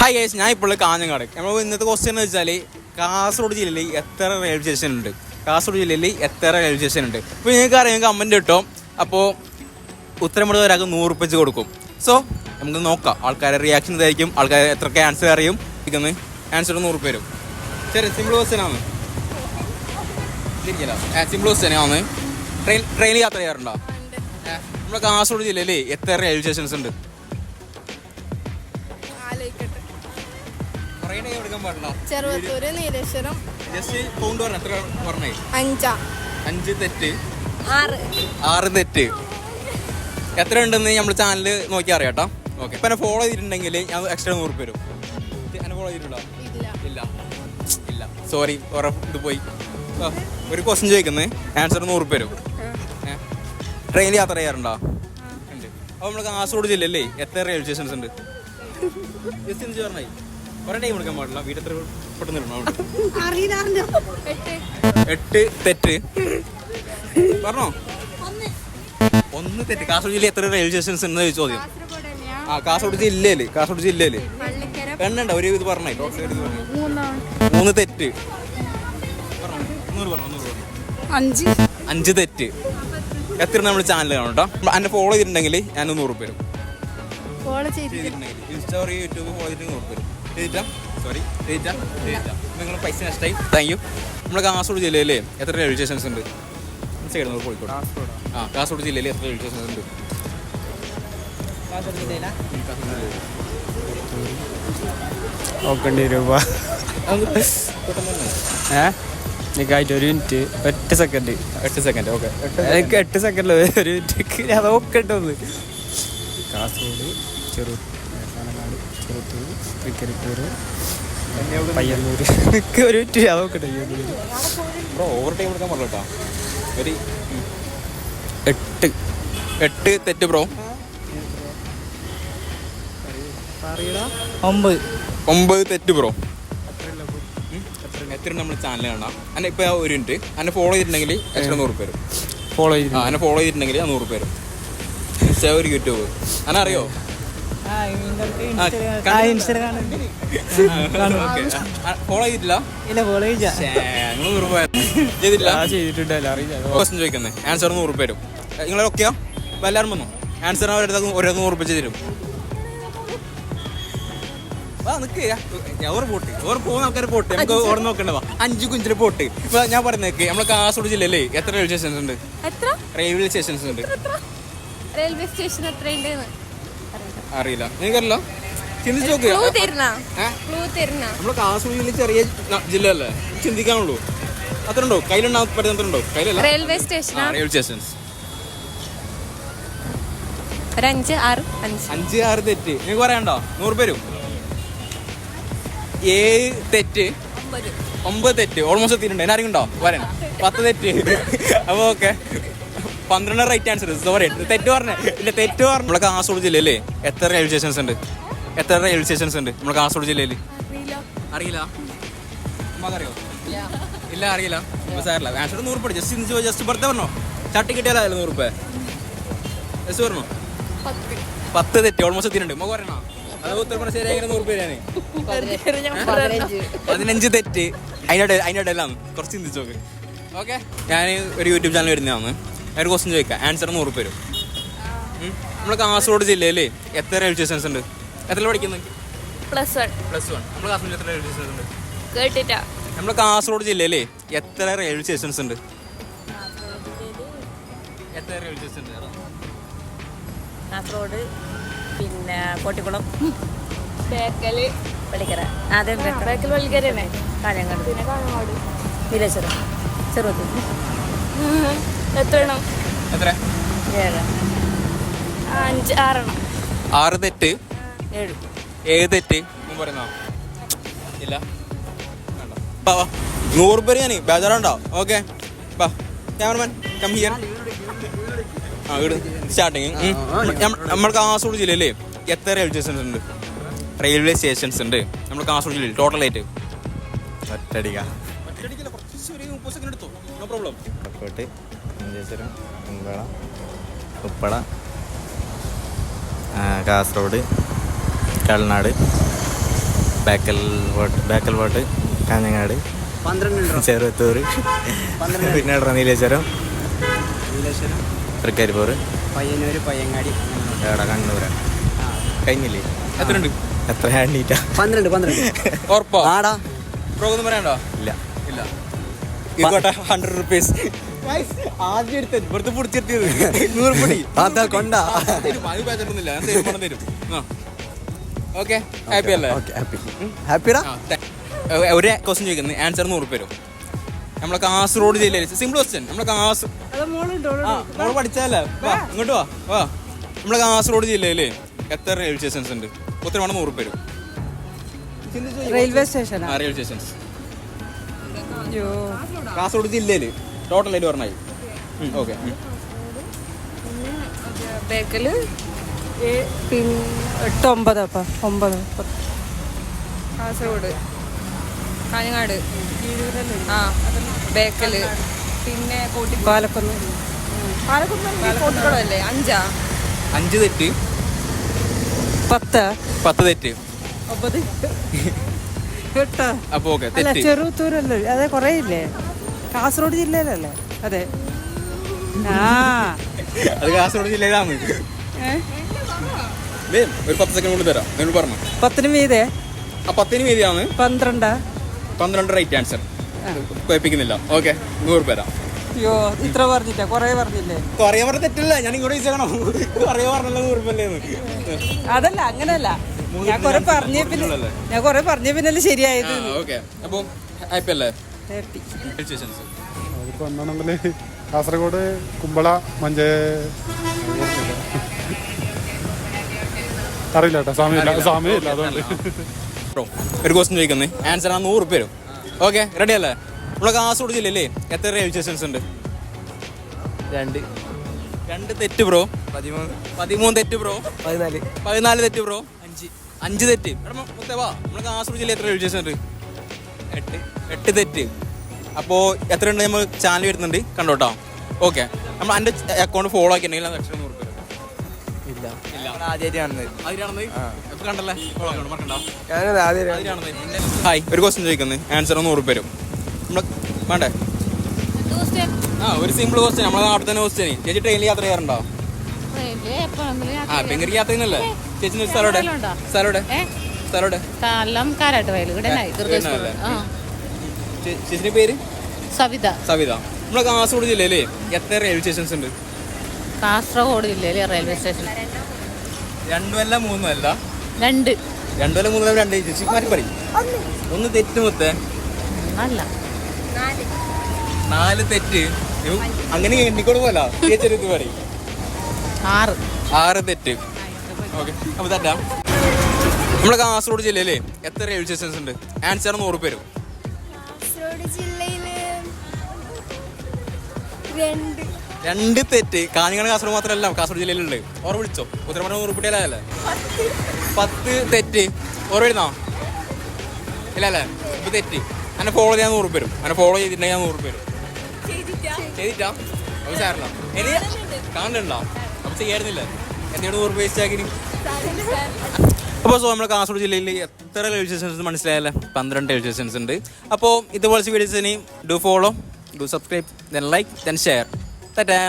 Hi guys, ഞാൻ ഇപ്പോൾ കാഞ്ഞങ്ങാട്. നമ്മൾ ഇന്നത്തെ ക്വസ്റ്റ്യൻ എന്ന് വെച്ചാൽ കാസർഗോഡ് ജില്ലയിൽ എത്ര റെയിൽവേ സ്റ്റേഷൻ ഉണ്ട്? കാസർഗോഡ് ജില്ലയിൽ എത്ര റെയിൽവേ സ്റ്റേഷൻ ഉണ്ട്? ഇപ്പോൾ നിങ്ങൾക്ക് അറിയാം, കമൻറ്റ് കിട്ടും. അപ്പോൾ ഉത്തരം ഇവിടെ ഒരാൾക്ക് 100 രൂപ വെച്ച് കൊടുക്കും. സോ നമുക്ക് നോക്കാം ആൾക്കാരുടെ റിയാക്ഷൻ ഇതായിരിക്കും. ആൾക്കാർ എത്രയൊക്കെ ആൻസർ അറിയും. ഇരിക്കുന്നത് ആൻസർ 100 രൂപ വരും. ശരി, സിമ്പിൾ ക്വസ്റ്റ്യനാണ്. സിമ്പിൾ ക്വസ്റ്റ്യനാണ്. ട്രെയിനിൽ യാത്ര ചെയ്യാറുണ്ടോ? നമ്മുടെ കാസർഗോഡ് ജില്ലയിൽ എത്ര റെയിൽവേ സ്റ്റേഷൻസ് ഉണ്ട്? ചെറുവത്തൂര്, നീലേശ്വരം. ജസ്റ്റ് കൗണ്ട് പറഞ്ഞ എത്ര പറഞ്ഞേ? 5 തെറ്റ്, 6 തെറ്റ്. എത്ര ഉണ്ടെന്ന് നമ്മൾ ചാനൽ നോക്കി അറിയാം കേട്ടോ. ഓക്കെ, ഇപ്പം എന്നെ ഫോളോ ചെയ്തിട്ടുണ്ടെങ്കിൽ ഞാൻ എക്സ്ട്രാ 100 രൂപ വരും. എന്നെ ഫോളോ ചെയ്തിട്ടുണ്ടോ? ഇല്ല ഇല്ല, സോറി, ഇത് പോയി. ഒരു ക്വസ്റ്റ്യൻ ചോദിക്കുന്നത് ആൻസർ 100 രൂപ വരും. ട്രെയിനിൽ യാത്ര ചെയ്യാറുണ്ടോ? ഉണ്ട്. അപ്പോൾ നമ്മൾ കാസർഗോഡ് ജില്ലയിലേ എത്ര റെയിൽവേ സ്റ്റേഷൻസ് ഉണ്ട്? ജസ്റ്റ് എന്ന് പറഞ്ഞാൽ കുറെ ടൈം എടുക്കാൻ പാടില്ല. വീട്ടിൽ പെട്ടെന്ന് ഇടണം. 8 തെറ്റ്. പറഞ്ഞോ? 1 തെറ്റ്. കാസർഗോഡ് ജില്ലയിൽ എത്ര റെയിൽവേ സ്റ്റേഷൻസ് ഉണ്ട് ചോദ്യം. കാസർഗോഡ് ജില്ലയില് എണ്ണണ്ട. ഒരു ഇത് പറഞ്ഞേ. 3 തെറ്റ്. 5 തെറ്റ്. എത്ര നമ്മൾ ചാനൽ കാണും കേട്ടോ. എന്നെ ഫോളോ ചെയ്തിട്ടുണ്ടെങ്കിൽ ഞാൻ 100 രൂപ വരും. ഇൻസ്റ്റാ, യൂട്യൂബ് ഫോളോ ചെയ്തിട്ട് 100 രൂപ വരും. നിങ്ങൾ പൈസ നഷ്ടമായി. Thank you. നമ്മുടെ കാസർഗോഡ് ജില്ലയിൽ എത്ര റെയിൽവേ സ്റ്റേഷൻസ് ഉണ്ട്? കോഴിക്കോട്. കാസർഗോഡ് ജില്ലയിൽ എത്ര റെയിൽവേ സ്റ്റേഷൻസ് ഉണ്ട്? നോക്കേണ്ടി രൂപ എനിക്കായിട്ട് 1 മിനിറ്റ് 8 സെക്കൻഡ്. 8 സെക്കൻഡ്. ഓക്കെ, 8 സെക്കൻഡിൽ 1 മിനിറ്റ് ഞാൻ നോക്കണ്ടോന്ന്. കാസർഗോഡ്, പാലക്കാട്, ചെറുത്തൂർ, തൃക്കരിപ്പൂർ, പയ്യന്നൂർ. 1 മിനിറ്റ് ഞാൻ നോക്കട്ടെ. ഓവർ ടൈം എടുക്കാൻ പറഞ്ഞു കേട്ടോ. ഒരു 8 തെറ്റ് ബ്രോ. 9 തെറ്റ് ബ്രോ. എത്ര നമ്മൾ ചാനൽ കാണാം. എന്നെ ഇപ്പോൾ 1 മിനിറ്റ് എന്നെ ഫോളോ ചെയ്തിട്ടുണ്ടെങ്കിൽ എക്സ്ട്രാ 100 രൂപ വരും. എന്നെ ഫോളോ ചെയ്തിട്ടുണ്ടെങ്കിൽ 100 രൂപ വരും. ഇൻസ്റ്റാ, ഒരു യൂട്യൂബ്. അങ്ങനെ അറിയോ? ഫോളോ ചെയ്തിട്ടില്ല. ക്വസ്റ്റ്യൻ ചോദിക്കുന്നത് ആൻസർ 100 രൂപ വരും. നിങ്ങളൊക്കെയോ എല്ലാവരും വന്നു ആൻസർ അവരുടെ 100 രൂപ തരും. പോകുന്ന ആൾക്കാർ പോട്ട് നമുക്ക് ഓർമ്മ നോക്കണ്ടവാ. 5 കുഞ്ചില് പോട്ട്. ഇപ്പൊ ഞാൻ പറയുന്നേക്ക് നമ്മളെ കാസർഗോഡ് ജില്ലയിലെ എത്ര റെയിൽവേ സ്റ്റേഷൻസ് ഉണ്ട്? റെയിൽവേ സ്റ്റേഷൻസ് ഉണ്ട്. റെയിൽവേ സ്റ്റേഷൻ അറിയില്ല. നിനക്കറിയില്ല? ചിന്തിച്ച് നോക്കുക. നമ്മളെ കാസർഗോഡ് ജില്ല ചെറിയ ജില്ലയല്ലേ, ചിന്തിക്കാനുള്ളൂ. അത്ര ഉണ്ടോ കയ്യിലുണ്ടാവും? പറ്റുന്നുണ്ടോ കയ്യിലല്ല? Railway station. റെയിൽവേ സ്റ്റേഷൻസ് 5-6 തെറ്റ്. നിങ്ങൾക്ക് പറയാനുണ്ടോ? 100 രൂപ വരും. 7 തെറ്റ്, 9 തെറ്റ്. ഓൾമോസ്റ്റ് എത്തിയിട്ടുണ്ട്. എന്നെ അറിയുണ്ടോ? വരാൻ 10 തെറ്റ്. അപ്പോൾ ഓക്കെ, 12 റൈറ്റ് ആൻസർ. സോറി, തെറ്റ് പറഞ്ഞേ. ഇല്ല, തെറ്റ് പറഞ്ഞു. നമ്മളെ കാസർഗോഡ് ജില്ലയിലെ എത്ര റെയിൽവേ സ്റ്റേഷൻസ് ഉണ്ട്? നമ്മുടെ കാസർഗോഡ് ജില്ലയിൽ? അറിയില്ല. അറിയോ? ഇല്ല, അറിയില്ല. സാറില്ല. ആൻസർ 100 രൂപ. ജസ്റ്റ് വെറുതെ പറഞ്ഞോ. ചട്ടി കിട്ടിയാലോ 100 രൂപ. ജസ്റ്റ് പറഞ്ഞോ. 10 തെറ്റ്. ഓൾമോസ്റ്റ് എത്തിയിട്ടുണ്ട്. നമുക്ക് പറയണോ? അത് ഉത്തരം പറഞ്ഞ ശരി. എങ്ങനെ 100 രൂപ തരാനേ? 15 തെറ്റ്. അതിനിടയിലാണ് കുറച്ച് ചിന്തിച്ച് നോക്ക്. ഓക്കെ, ഞാൻ ഒരു യൂട്യൂബ് ചാനൽ വരുന്നതാണ്. ഒരു ക്വസ്റ്റ്യൻ ചോദിക്കാം. ആൻസർ 100 രൂപ വരും. നമ്മുടെ കാസർഗോഡ് ജില്ലയിൽ എത്ര റെയിൽവേ സ്റ്റേഷൻസ് ഉണ്ട്? എത്ര പഠിക്കുന്നത്? +1. നമ്മുടെ കാസർഗോഡ് എത്ര റെയിൽവേ സ്റ്റേഷൻ ഉണ്ട്? കേട്ടിട്ടാ. നമ്മുടെ കാസർഗോഡ് ജില്ലയിൽ എത്ര റെയിൽവേ സ്റ്റേഷൻസ് ഉണ്ട്? കാസർഗോഡ്, പിന്നെ കോട്ടിക്കുളം, ബേക്കല്, പള്ളിക്കര, ബേക്കൽ പള്ളിക്കരനെ, കാഞ്ഞങ്ങാട്, പിന്നെ കാഞ്ഞങ്ങാട്, നീലേശ്വരം, ചെറുവത്തൂർ. എത്ര എണ്ണം? 7. 6 തെറ്റ്. 7 തെറ്റ്. പറയുന്നോ? ഇല്ല, 100 രൂപ ഞാൻ ബേജാറുണ്ടോ? Okay, cameraman come here. Starting. നമ്മുടെ കാസർഗോഡ് ജില്ലയിലെ എത്ര റെയിൽവേ സ്റ്റേഷൻസ് ഉണ്ട്? നമ്മുടെ കാസർഗോഡ് ജില്ലയിൽ ടോട്ടലായിട്ട്? കോട്ട്, മഞ്ചേശ്വരം, കുമ്പള, ഉപ്പള, കാസർഗോഡ്, കൽനാട്, ബേക്കൽ ഫോർട്ട് കാഞ്ഞങ്ങാട് ചെറുത്തൂർ പിന്നെ നീലേശ്വരം തൃക്കരിപ്പൂർ പയ്യന്നൂർ പയ്യങ്ങാടി എവിടെ കണ്ണൂരാണ് കഴിഞ്ഞില്ലേ എത്രയുണ്ട് എത്ര എണ്ണീറ്റാ 12 ഉറപ്പോ ആടാ ബ്രോ ഒന്നും പറയണ്ടോ ഇല്ല ഇല്ല ഇക്കോട്ടെ 100 റുപ്പീസ് ആദ്യം എടുത്തത് വെറുതെ പിടിച്ചെത്തിയത് 100 പൊടി അതാ കൊണ്ടാ തരും അത് പേച്ചൊന്നുമില്ല ഞാൻ തരും പണം തരും ഓക്കെ ഹാപ്പി അല്ലേ ഹാപ്പിടാ ഒരു ക്വസ്റ്റ്യൻ ചോദിക്കുന്നത് ആൻസർ 100 റുപ്പ വരും നമ്മളെ കാസർഗോഡ് ജില്ലയിൽ സിമ്പിൾ ക്വസ്റ്റ്യൻ നമ്മളെ മോള് പഠിച്ചാലേ വാ ഇങ്ങോട്ട് വാ നമ്മളെ കാസർഗോഡ് ജില്ലയിൽ എത്ര റെയിൽവേ സ്റ്റേഷൻസ് ഉണ്ട് ഉത്തരമാണ് 100 റുപ്പ വരും railway station railway stations Kasaragod ജില്ലയിൽ ടോട്ടലായിട്ട് പറഞ്ഞായി ഓക്കെ ബേക്കല് പിന്നെ 8 9 അപ്പം 9 കാസർഗോഡ് കാഞ്ഞങ്ങാട് ആ ബേക്കല് പിന്നെ പാലക്കുന്ന് കോട്ടിക്കുളമല്ലേ 5 തെറ്റ് 10 10 തെറ്റ് 9 8 അപ്പൊ ഓക്കെ അല്ല തെറ്റ് ചെറുത്തൂരല്ലേ അതെ കുറേ ഇല്ലേ കാസർഗോഡ് ജില്ലയിലല്ലേ അതെ ആ അത് കാസർഗോഡ് ജില്ലയിലാണ് ഒരു 10 സെക്കൻഡ് കൊണ്ട് തരാം നിങ്ങൾ പറഞ്ഞു 10 മീതെ ആ 10 മീതിയാണ് 12 റൈറ്റ് ആൻസർ കുഴപ്പിക്കുന്നില്ല ഓക്കെ 100 റുപ്പ തരാം അയ്യോ ഇത്ര പറഞ്ഞില്ല കുറേ പറഞ്ഞില്ലേ പറയാൻ പറഞ്ഞ തെറ്റില്ല ഞാൻ ഇങ്ങോട്ട് ചോദിച്ചേക്കണം പറയാൻ പറഞ്ഞല്ലോ 100 റുപ്പല്ലേന്ന് അതല്ല അങ്ങനെയല്ല ഞാൻ കുറെ പറഞ്ഞ പിന്നെ ശരിയായത് ഓക്കെ അപ്പൊ ഹാപ്പി അല്ലേ ഹാപ്പി അതിപ്പോൾ ഒന്നാണെങ്കില് കാസർഗോഡ് കുമ്പള അറിയില്ല കേട്ടോ സമയമില്ല അതുകൊണ്ട് ബ്രോ ഒരു ക്വസ്റ്റ്യൻ ചോദിക്കുന്നത് ആൻസർ ആ 100 റുപ്പ വരും ഓക്കെ റെഡി അല്ലേ നമ്മളെ കാസർഗോഡ് ജില്ലയില്ലേ എത്ര റെയിൽവേ സ്റ്റേഷൻസ് ഉണ്ട് 2 തെറ്റ് ബ്രോ 13 തെറ്റ് ബ്രോ 14 തെറ്റ് ബ്രോ 5 തെറ്റ് വാ നമ്മളെ കാസർഗോഡ് ജില്ലയിൽ എത്ര റെയിൽവേ സ്റ്റേഷൻ ഉണ്ട് 8 തെറ്റ് അപ്പോൾ എത്ര ഉണ്ട് നമ്മൾ ചാനൽ വരുന്നുണ്ട് കണ്ടോട്ടോ ഓക്കെ നമ്മൾ എൻ്റെ അക്കൗണ്ട് ഫോളോ ആക്കിയിട്ടുണ്ടെങ്കിൽ അത് എക്സ്ട്രാ 100 റുപ്പ ഹായ് ഒരു ക്വസ്റ്റ്യൻ ചോദിക്കുന്നത് ആൻസർ 100 റുപ്പ വരും നമ്മള് വേണ്ടേ ഒരു സിമ്പിൾ ക്വസ്റ്റ്യൻ നമ്മളെ നാട്ടിൽ തന്നെ ക്വസ്റ്റ്യൻ ചേച്ചി ട്രെയിനിൽ യാത്ര ചെയ്യാറുണ്ടോ ബംഗാരി യാത്ര ചെയ്യുന്നല്ലേ ചേച്ചി സ്ഥലോടെ ചേച്ചിന്റെ പേര് സവിത നമ്മളെ കാസർഗോഡ് ജില്ലയില് എത്ര റെയിൽവേ സ്റ്റേഷൻസ് ഉണ്ട് കാസർഗോഡ് ജില്ലയിലെ റെയിൽവേ സ്റ്റേഷൻ 2 അല്ല 3 അല്ല 2 2 അല്ല 3 അല്ല 2 ചേച്ചി മാറ്റി പറയും ഒന്ന് തെറ്റ് മുത്തേ അല്ല 4 തെറ്റ് അങ്ങനെ എണ്ണിക്കോട് പോലെ ചേച്ചി പറയും 6 തെറ്റ് ഓക്കെ അപ്പൊ തട്ടാ നമ്മളെ കാസർഗോഡ് ജില്ലയില് എത്ര റെയിൽവേ സ്റ്റേഷൻസ് ഉണ്ട് ആൻസർ 100 റുപ്പ വരും രണ്ട് തെറ്റ് കാഞ്ഞങ്ങാട് കാസർഗോഡ് മാത്രമല്ല കാസർഗോഡ് ജില്ലയിലുണ്ട് ഓർ വിളിച്ചോ ഉത്തരം 100 റുപ്പയല്ലേ 10 തെറ്റ് ഓർ എഴുതാ ഇല്ല അല്ലേ ഇപ്പൊ തെറ്റ് എന്നെ ഫോളോ ചെയ്യാൻ 100 റുപ്പ വരും എന്നെ ഫോളോ ചെയ്തിട്ടുണ്ടെങ്കിൽ ഞാൻ 100 റുപ്പ വരും ചെയ്തിട്ടാ അത് സാറില്ല ഇനി കാണണ്ടോ അപ്പൊ ചെയ്യാറുന്നില്ല എന്തെങ്കിലും 100 റുപ്പ വേസ്റ്റ് ആക്കി അപ്പോൾ നമ്മുടെ കാസർഗോഡ് ജില്ലയിൽ എത്ര റെയിൽവേ സ്റ്റേഷൻസ് മനസ്സിലായല്ലേ 12 റെയിൽവേ സ്റ്റേഷൻസ് ഉണ്ട് അപ്പോൾ ഇതുപോലത്തെ വീഡിയോസിന് do follow do subscribe then like then share Tata